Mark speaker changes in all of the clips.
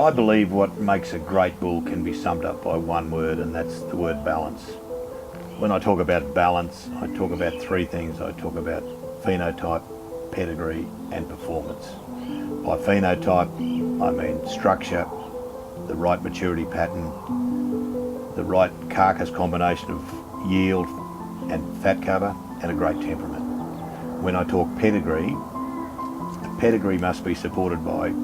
Speaker 1: I believe what makes a great bull can be summed up by one word, and that's the word balance. When I talk about balance, I talk about three things. I talk about phenotype, pedigree and performance. By phenotype, I mean structure, the right maturity pattern, the right carcass combination of yield and fat cover, and a great temperament. When I talk pedigree, a pedigree must be supported by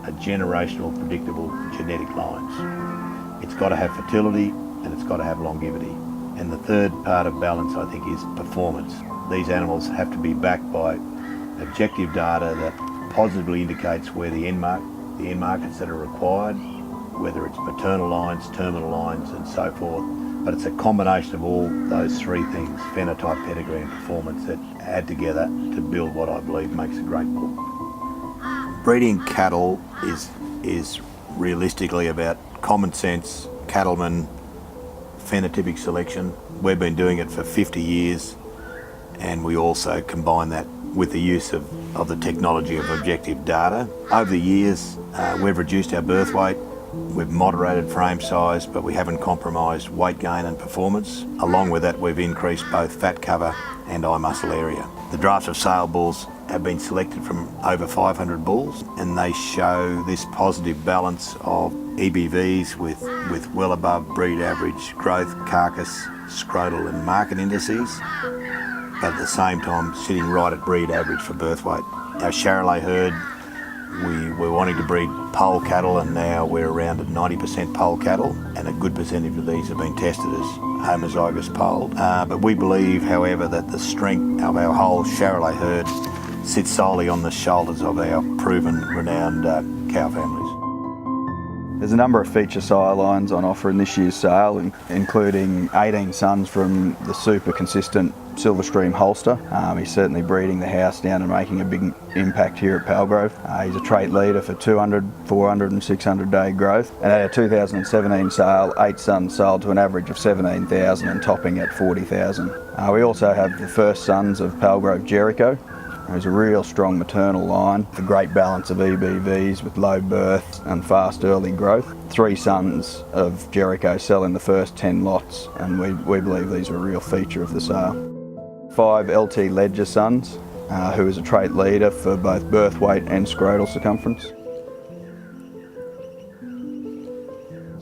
Speaker 1: a generational predictable genetic lines. It's got to have fertility and it's got to have longevity. And the third part of balance, I think, is performance. These animals have to be backed by objective data that positively indicates where the end markets that are required, whether it's maternal lines, terminal lines and so forth. But it's a combination of all those three things, phenotype, pedigree and performance, that add together to build what I believe makes a great bull. Breeding cattle is realistically about common sense, cattlemen, phenotypic selection. We've been doing it for 50 years, and we also combine that with the use of the technology of objective data. Over the years, we've reduced our birth weight, we've moderated frame size, but we haven't compromised weight gain and performance. Along with that, we've increased both fat cover and eye muscle area. The drafts of sale bulls have been selected from over 500 bulls, and they show this positive balance of EBVs with well above breed average growth, carcass, scrotal and market indices, but at the same time sitting right at breed average for birth weight. Our Charolais herd, we were wanting to breed pole cattle, and now we're around at 90% pole cattle, and a good percentage of these have been tested as homozygous polled. But we believe, however, that the strength of our whole Charolais herd sits solely on the shoulders of our proven, renowned cow families.
Speaker 2: There's a number of feature sire lines on offer in this year's sale, including 18 sons from the super consistent Silverstream holster. He's certainly breeding the house down and making a big impact here at Palgrove. He's a trait leader for 200, 400 and 600 day growth. And at our 2017 sale, 8 sons sold to an average of 17,000 and topping at 40,000. We also have the first sons of Palgrove Jericho. There's a real strong maternal line, a great balance of EBVs with low births and fast early growth. 3 sons of Jericho sell in the first 10 lots, and we believe these are a real feature of the sale. 5 LT Ledger sons, who is a trait leader for both birth weight and scrotal circumference.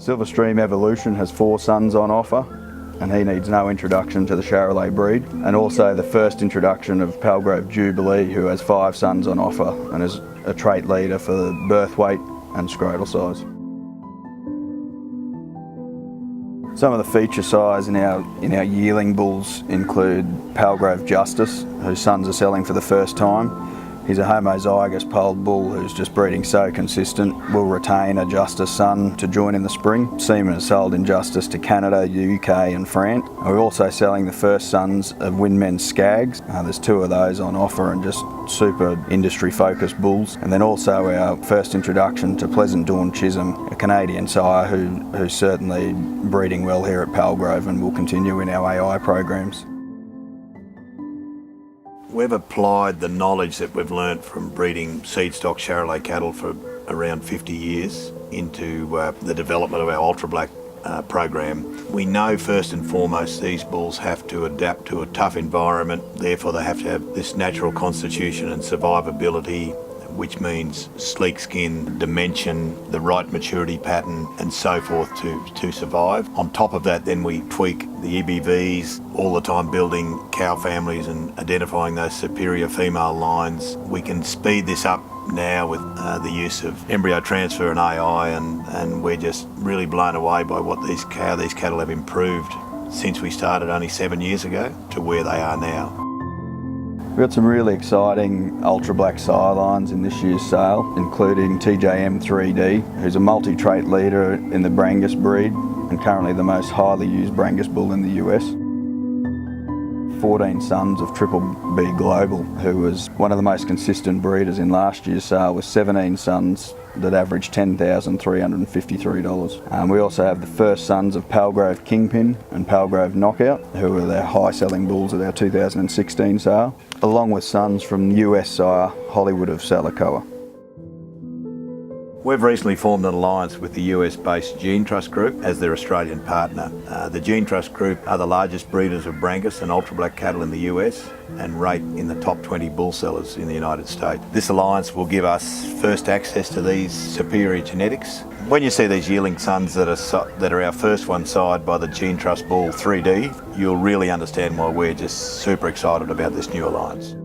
Speaker 2: Silverstream Evolution has 4 sons on offer, and he needs no introduction to the Charolais breed. And also the first introduction of Palgrove Jubilee, who has 5 sons on offer and is a trait leader for birth weight and scrotal size. Some of the feature size in our yearling bulls include Palgrove Justice, whose sons are selling for the first time. He's a homozygous polled bull who's just breeding so consistent. We'll retain a Justice son to join in the spring. Semen is sold in Justice to Canada, UK and France. We're also selling the first sons of Windmen Skags. There's 2 of those on offer, and just super industry focused bulls. And then also our first introduction to Pleasant Dawn Chisholm, a Canadian sire who's certainly breeding well here at Palgrove and will continue in our AI programs.
Speaker 1: We've applied the knowledge that we've learnt from breeding seed stock Charolais cattle for around 50 years into the development of our Ultra Black program. We know first and foremost these bulls have to adapt to a tough environment, therefore they have to have this natural constitution and survivability, which means sleek skin, dimension, the right maturity pattern and so forth to survive. On top of that, then we tweak the EBVs, all the time building cow families and identifying those superior female lines. We can speed this up now with the use of embryo transfer and AI, and we're just really blown away by what these cattle have improved since we started only 7 years ago to where they are now.
Speaker 2: We've got some really exciting Ultra Black sire lines in this year's sale, including TJM 3D, who's a multi-trait leader in the Brangus breed and currently the most highly used Brangus bull in the US. 14 sons of Triple B Global, who was one of the most consistent breeders in last year's sale with 17 sons that averaged $10,353. We also have the first sons of Palgrove Kingpin and Palgrove Knockout, who were their high-selling bulls at our 2016 sale, along with sons from US sire Hollywood of Salakoa.
Speaker 1: We've recently formed an alliance with the US-based Gene Trust Group as their Australian partner. The Gene Trust Group are the largest breeders of Brangus and ultra black cattle in the US and rate in the top 20 bull sellers in the United States. This alliance will give us first access to these superior genetics. When you see these yearling sons that are our first one side by the Gene Trust Bull 3D, you'll really understand why we're just super excited about this new alliance.